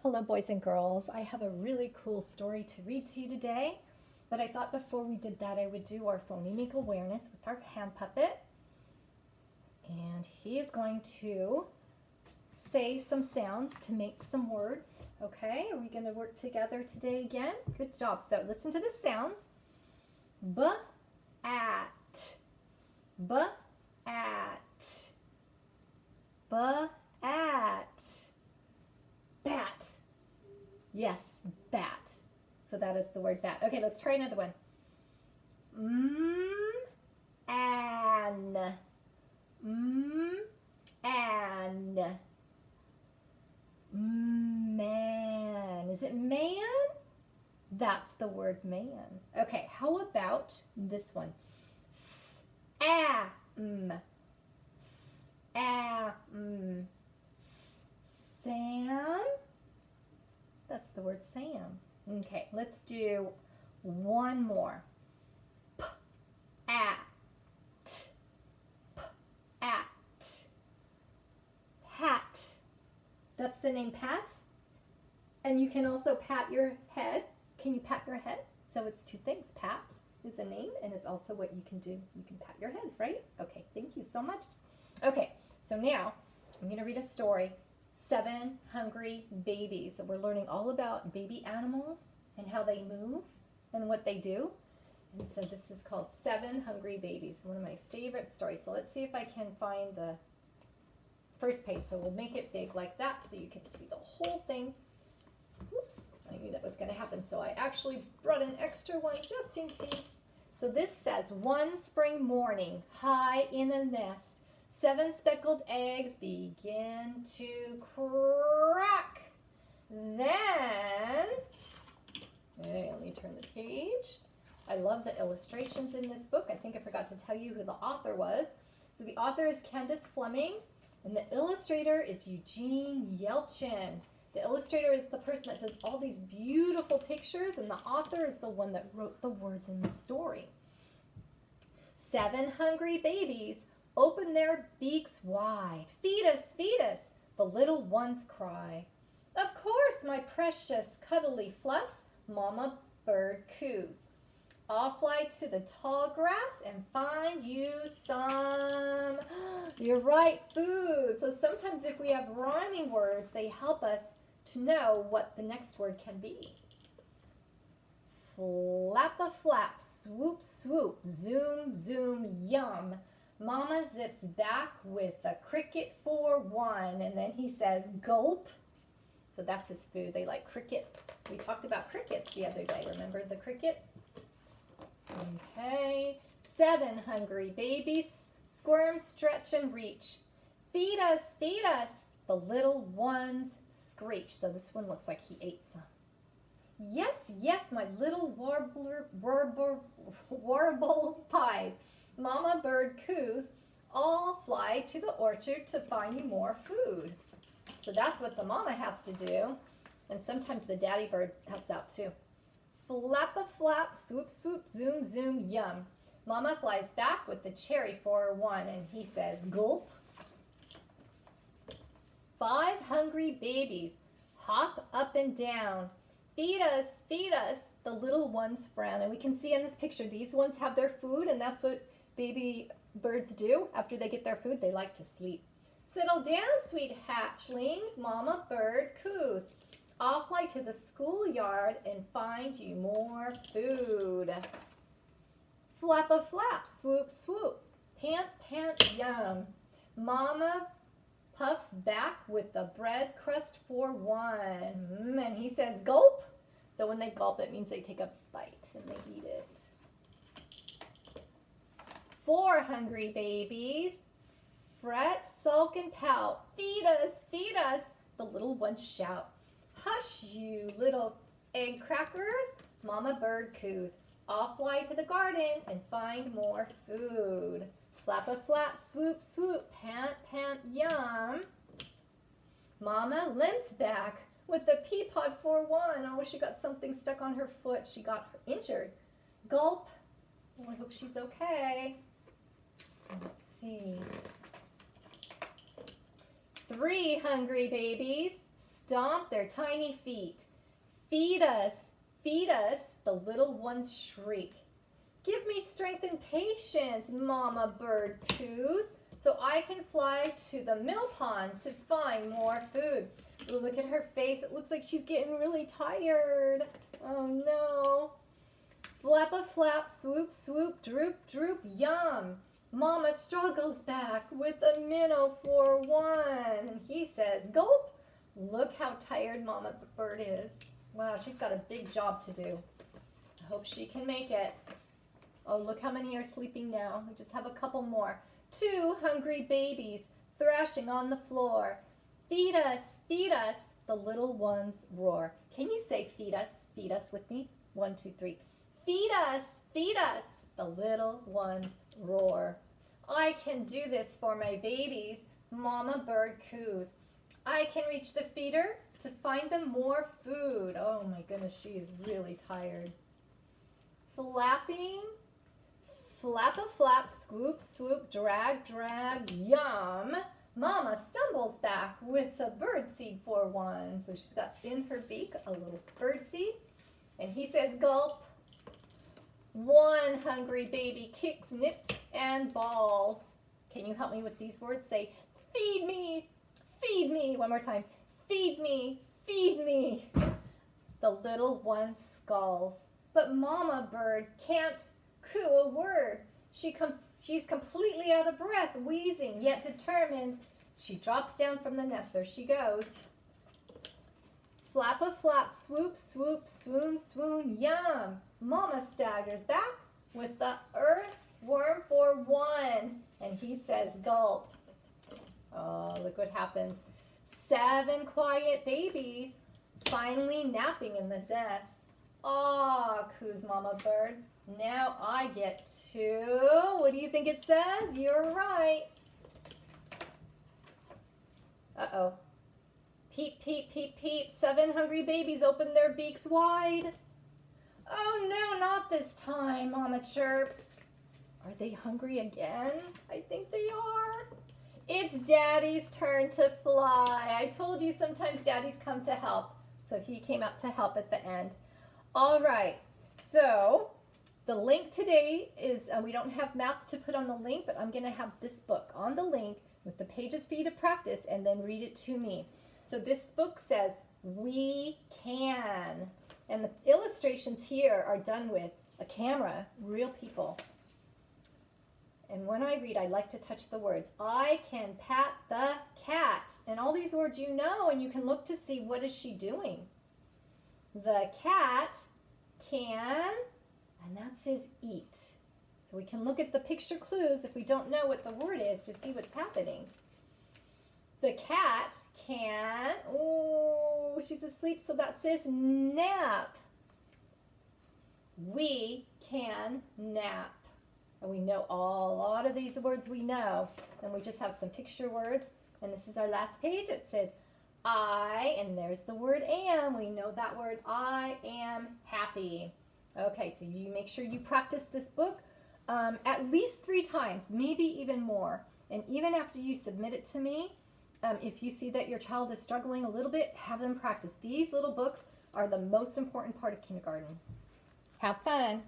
Hello, boys and girls. I have a really cool story to read to you today, but I thought before we did that, I would do our phonemic awareness with our hand puppet. And he is going to say some sounds to make some words. Okay, are we going to work together today again? Good job. So listen to the sounds. B-at, b-at, b-at, bat. Yes, bat. So that is the word bat. Okay, let's try another one. An. An. Man. Is it man? That's the word man. Okay, how about this one? S-a-m. S-a-m. Sam. That's the word Sam. Okay, let's do one more. P-at. P-at. Pat. That's the name Pat. And you can also pat your head. Can you pat your head? So it's two things. Pat is a name, and it's also what you can do. You can pat your head, right? Okay, thank you so much. Okay, so now I'm going to read a story. 7 Hungry Babies. So we're learning all about baby animals and how they move and what they do. And so this is called 7 Hungry Babies, one of my favorite stories. So let's see if I can find the first page. So we'll make it big like that so you can see the whole thing. Oops, I knew that was going to happen. So I actually brought an extra one just in case. So this says, one spring morning, high in a nest, 7 speckled eggs begin to crack. Then, okay, let me turn the page. I love the illustrations in this book. I think I forgot to tell you who the author was. So the author is Candace Fleming, and the illustrator is Eugene Yelchin. The illustrator is the person that does all these beautiful pictures, and the author is the one that wrote the words in the story. 7 hungry babies open their beaks wide. Feed us, the little ones cry. Of course, my precious cuddly fluffs, Mama Bird coos. I'll fly to the tall grass and find you some, you're right, food. So sometimes if we have rhyming words, they help us to know what the next word can be. Flap-a-flap, swoop, swoop, zoom, zoom, yum. Mama zips back with a cricket for one, and then he says gulp. So that's his food. They like crickets. We talked about crickets the other day. Remember the cricket? Okay. 7 hungry babies squirm, stretch, and reach. Feed us, the little ones screech. So this one looks like he ate some. Yes, yes, my little warble pies. Mama Bird coos, all fly to the orchard to find you more food. So that's what the mama has to do. And sometimes the daddy bird helps out too. Flap-a-flap, swoop, swoop, zoom, zoom, yum. Mama flies back with the cherry for one, and he says, gulp. 5 hungry babies hop up and down. Feed us, the little ones frown. And we can see in this picture, these ones have their food, and that's what baby birds do. After they get their food, they like to sleep. Settle down, sweet hatchlings, Mama Bird coos. I'll fly to the schoolyard and find you more food. Flap-a-flap, swoop, swoop, pant, pant, yum. Mama puffs back with the bread crust for one. And he says gulp. So when they gulp, it means they take a bite and they eat it. 4 hungry babies fret, sulk, and pout. Feed us, the little ones shout. Hush, you little egg crackers, Mama Bird coos. I'll fly to the garden and find more food. Flap-a-flap, swoop, swoop, pant, pant, yum. Mama limps back with the pea pod for one. Oh, she got something stuck on her foot. She got injured. Gulp. Oh, I hope she's okay. Let's see. 3 hungry babies stomp their tiny feet. Feed us, the little ones shriek. Give me strength and patience, Mama Bird coos, so I can fly to the mill pond to find more food. Ooh, look at her face. It looks like she's getting really tired. Oh no. Flap a flap, swoop, swoop, droop, droop, yum. Mama struggles back with a minnow for one. And he says, gulp. Look how tired Mama Bird is. Wow, she's got a big job to do. I hope she can make it. Oh, look how many are sleeping now. We just have a couple more. 2 hungry babies thrashing on the floor. Feed us, the little ones roar. Can you say feed us with me? 1, 2, 3. Feed us, the little ones roar. I can do this for my babies, Mama Bird coos. I can reach the feeder to find them more food. Oh my goodness, she is really tired. Flapping, flap a flap, swoop, swoop, drag, drag, yum. Mama stumbles back with a birdseed for one. So she's got in her beak a little birdseed. And he says gulp. 1 hungry baby kicks, nips, and balls. Can you help me with these words? Say, feed me, feed me. One more time. Feed me, feed me. The little one skulls. But Mama Bird can't coo a word. She's completely out of breath, wheezing, yet determined. She drops down from the nest. There she goes. Flap a flap, swoop, swoop, swoon, swoon, yum. Mama staggers back with the earthworm for one. And he says gulp. Oh, look what happens. 7 quiet babies finally napping in the nest. Aw, coos Mama Bird. Now I get to, what do you think it says? You're right. Uh-oh. Peep, peep, peep, peep. 7 hungry babies open their beaks wide. Oh no, not this time, Mama chirps. Are they hungry again? I think they are. It's Daddy's turn to fly. I told you sometimes Daddies come to help. So he came out to help at the end. All right, so the link today is, we don't have math to put on the link, but I'm going to have this book on the link with the pages for you to practice and then read it to me. So this book says, we can. And the illustrations here are done with a camera, real people. And when I read, I like to touch the words. I can pat the cat. And all these words you know, and you can look to see what is she doing. The cat can, and that says eat. So we can look at the picture clues if we don't know what the word is to see what's happening. The cat can, oh, she's asleep, so that says nap. We can nap. And we know a lot of these words we know. And we just have some picture words. And this is our last page. It says I, and there's the word am. We know that word, I am happy. Okay, so you make sure you practice this book at least 3 times, maybe even more. And even after you submit it to me, if you see that your child is struggling a little bit, have them practice. These little books are the most important part of kindergarten. Have fun.